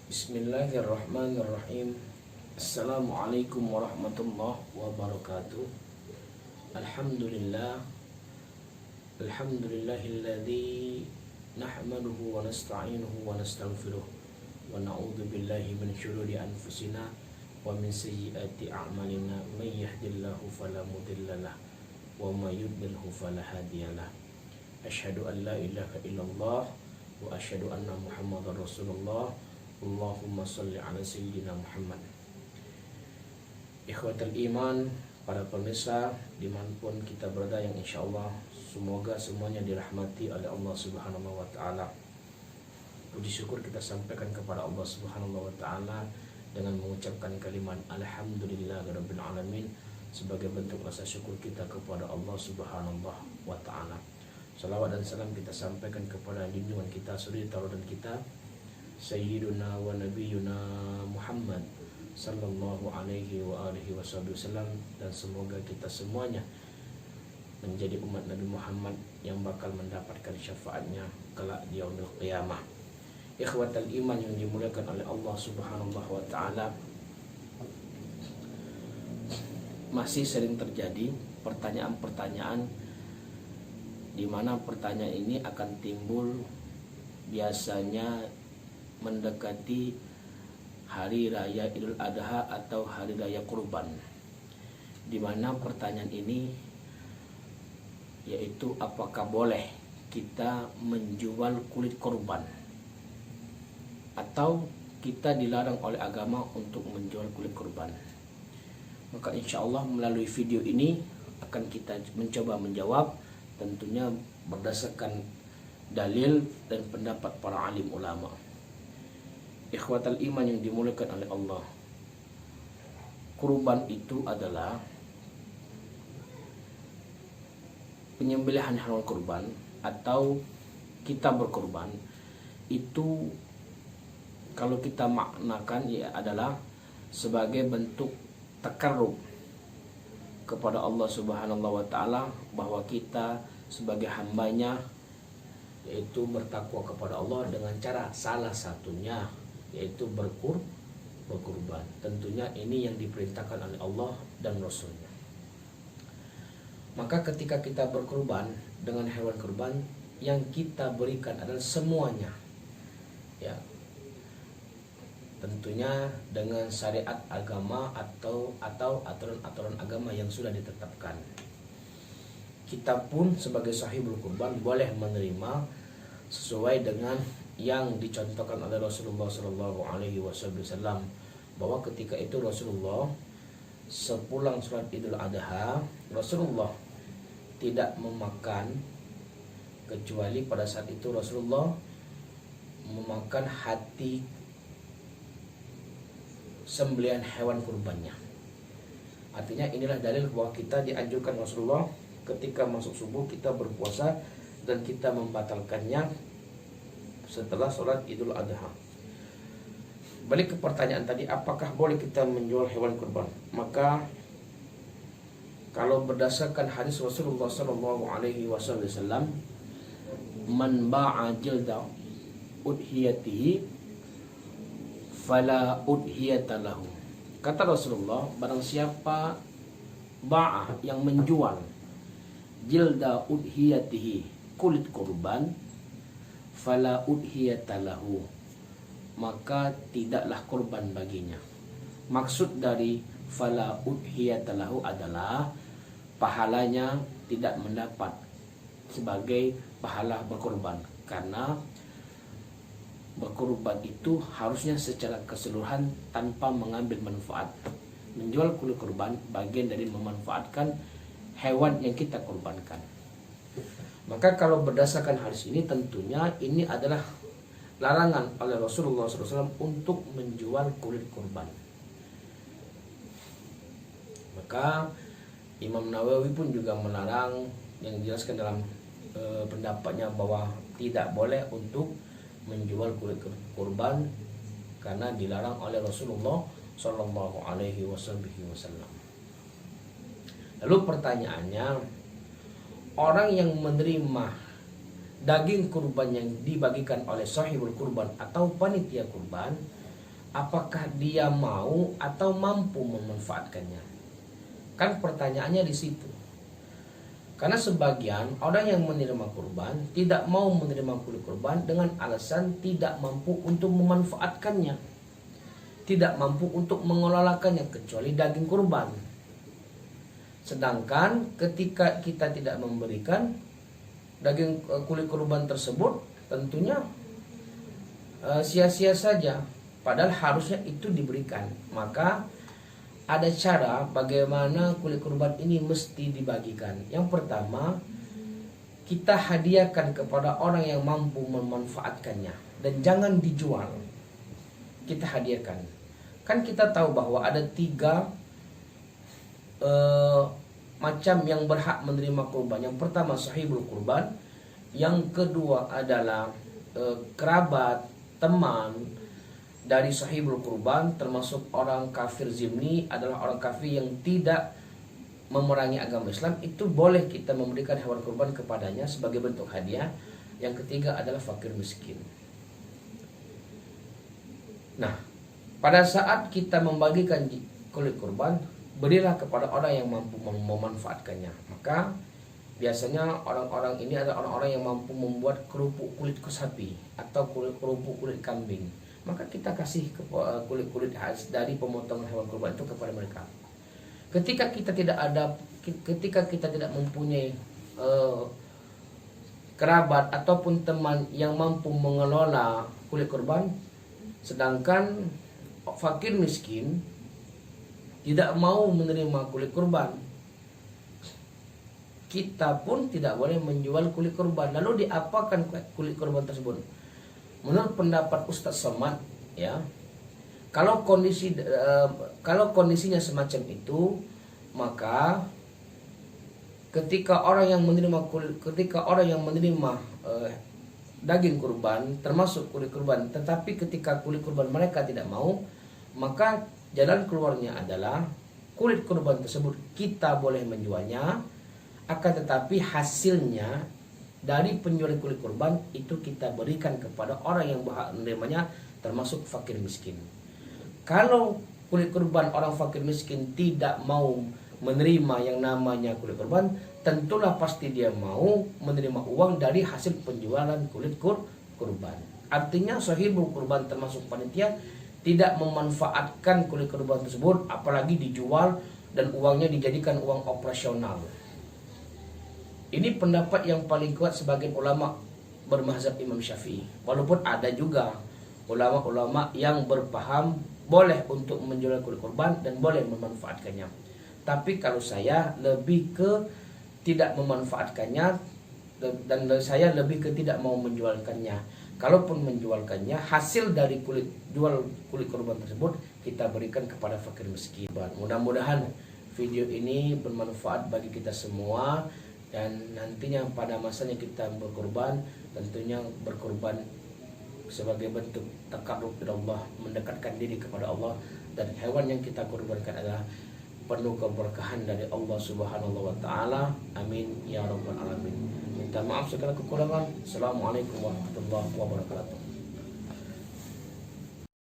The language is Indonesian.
Bismillahirrahmanirrahim. Assalamualaikum warahmatullahi wabarakatuh. Alhamdulillah. Alhamdulillahilladzi nahmaduhu wa nasta'inuhu wa nastaghfiruh wa na'udzu billahi min syururi anfusina wa min sayyiati a'malina. May yahdihillahu fala mudhillalah wa may yudlilhu fala hadiyalah. Asyhadu an la ilaha illallah wa asyhadu anna Muhammadar Rasulullah. Allahumma salli ala sayyidina Muhammad. Ikhwatal iman, para pemirsa dimanapun kita berada, yang insyaallah semoga semuanya dirahmati oleh Allah Subhanahu wa ta'ala. Puji syukur kita sampaikan kepada Allah Subhanahu wa ta'ala dengan mengucapkan kalimat Alhamdulillahirabbil alamin sebagai bentuk rasa syukur kita kepada Allah Subhanahu wa ta'ala. Salawat dan salam kita sampaikan kepada junjungan kita, suri tauladan kita, Sayyiduna wa Nabiyuna Muhammad sallallahu alaihi wa alihi wasallam, dan semoga kita semuanya menjadi umat Nabi Muhammad yang bakal mendapatkan syafaatnya kelak di yaumil qiyamah. Ikhwatal iman yang dimuliakan oleh Allah Subhanahu wa ta'ala, masih sering terjadi pertanyaan-pertanyaan di mana pertanyaan ini akan timbul biasanya mendekati hari raya Idul Adha atau hari raya kurban, di mana pertanyaan ini yaitu apakah boleh kita menjual kulit kurban atau kita dilarang oleh agama untuk menjual kulit kurban. Maka insya Allah melalui video ini akan kita mencoba menjawab, tentunya berdasarkan dalil dan pendapat para alim ulama. Ikhwatal iman yang dimuliakan oleh Allah, kurban itu adalah penyembelihan hewan kurban atau kita berkurban. Itu kalau kita maknakan ya adalah sebagai bentuk takarrub kepada Allah Subhanahu wa ta'ala, bahwa kita sebagai hambanya yaitu bertakwa kepada Allah dengan cara salah satunya yaitu berkurban. Tentunya ini yang diperintahkan oleh Allah dan Rasulnya. Maka ketika kita berkurban dengan hewan kurban, yang kita berikan adalah semuanya, ya, tentunya dengan syariat agama atau aturan-aturan agama yang sudah ditetapkan. Kita pun sebagai sahibul kurban boleh menerima sesuai dengan yang dicontohkan oleh Rasulullah Shallallahu Alaihi Wasallam, bahwa ketika itu Rasulullah sepulang sholat Idul Adha, Rasulullah tidak memakan, kecuali pada saat itu Rasulullah memakan hati sembelihan hewan kurbannya. Artinya inilah dalil bahwa kita dianjurkan Rasulullah ketika masuk subuh kita berpuasa dan kita membatalkannya setelah sholat Idul Adha. Balik ke pertanyaan tadi, apakah boleh kita menjual hewan kurban? Maka kalau berdasarkan hadis Rasulullah Sallallahu Alaihi Wasallam, man ba'a jilda udhiyatihi fala udhiyata lahu. Kata Rasulullah, barang siapa ba'a yang menjual jilda udhiyatihi, kulit kurban, fala udhiyata lahu, maka tidaklah kurban baginya. Maksud dari fala udhiyata lahu adalah pahalanya tidak mendapat sebagai pahala berkurban, karena berkurban itu harusnya secara keseluruhan tanpa mengambil manfaat. Menjual kulit kurban bagian dari memanfaatkan hewan yang kita kurbankan. Maka kalau berdasarkan hadis ini, tentunya ini adalah larangan oleh Rasulullah SAW untuk menjual kulit kurban. Maka Imam Nawawi pun juga melarang, yang dijelaskan dalam pendapatnya bahwa tidak boleh untuk menjual kulit kurban karena dilarang oleh Rasulullah Shallallahu Alaihi Wasallam. Lalu pertanyaannya, orang yang menerima daging kurban yang dibagikan oleh sahibul kurban atau panitia kurban, apakah dia mau atau mampu memanfaatkannya. Kan pertanyaannya di situ. Karena sebagian orang yang menerima kurban tidak mau menerima kulit kurban dengan alasan tidak mampu untuk memanfaatkannya, tidak mampu untuk mengelolakannya kecuali daging kurban. Sedangkan ketika kita tidak memberikan daging kulit kurban tersebut, tentunya sia-sia saja. Padahal harusnya itu diberikan. Maka ada cara bagaimana kulit kurban ini mesti dibagikan. Yang pertama, kita hadiahkan kepada orang yang mampu memanfaatkannya dan jangan dijual. Kita hadiahkan. Kan kita tahu bahwa ada 3 macam yang berhak menerima kurban. Yang pertama sahibul kurban, yang kedua adalah kerabat, teman dari sahibul kurban, termasuk orang kafir zimni, adalah orang kafir yang tidak memerangi agama Islam. Itu boleh kita memberikan hewan kurban kepadanya sebagai bentuk hadiah. Yang ketiga adalah fakir miskin. Nah, pada saat kita membagikan kulit kurban, berilah kepada orang yang mampu memanfaatkannya. Maka biasanya orang-orang ini adalah orang-orang yang mampu membuat kerupuk kulit sapi atau kerupuk kulit kambing. Maka kita kasih kulit-kulit dari pemotongan hewan kurban itu kepada mereka. Ketika kita tidak mempunyai kerabat ataupun teman yang mampu mengelola kulit kurban, sedangkan fakir miskin tidak mau menerima kulit kurban, kita pun tidak boleh menjual kulit kurban. Lalu diapakan kulit kurban tersebut? Menurut pendapat Ustadz Somad, ya, kalau kondisinya semacam itu, maka ketika orang yang menerima daging kurban, termasuk kulit kurban, tetapi ketika kulit kurban mereka tidak mau, maka jalan keluarnya adalah kulit kurban tersebut kita boleh menjualnya, akan tetapi hasilnya dari penjualan kulit kurban itu kita berikan kepada orang yang berhak menerimanya, termasuk fakir miskin. Kalau kulit kurban orang fakir miskin tidak mau menerima yang namanya kulit kurban, tentulah pasti dia mau menerima uang dari hasil penjualan kulit kurban. Artinya sahibul kurban termasuk panitia tidak memanfaatkan kulit kurban tersebut, apalagi dijual dan uangnya dijadikan uang operasional. Ini pendapat yang paling kuat sebagian ulama bermazhab Imam Syafi'i. Walaupun ada juga ulama-ulama yang berpaham boleh untuk menjual kulit kurban dan boleh memanfaatkannya. Tapi kalau saya lebih ke tidak memanfaatkannya, dan saya lebih ke tidak mau menjualkannya. Kalaupun menjualkannya, hasil dari kulit kurban tersebut kita berikan kepada fakir miskin. Mudah-mudahan video ini bermanfaat bagi kita semua. Dan nantinya pada masanya kita berkorban, tentunya berkorban sebagai bentuk takarrub kepada Allah, mendekatkan diri kepada Allah. Dan hewan yang kita korbankan adalah penuh keberkahan dari Allah Subhanahu wa taala. Amin ya rabbal alamin. Minta maaf segala kekurangan. Assalamualaikum warahmatullahi wabarakatuh.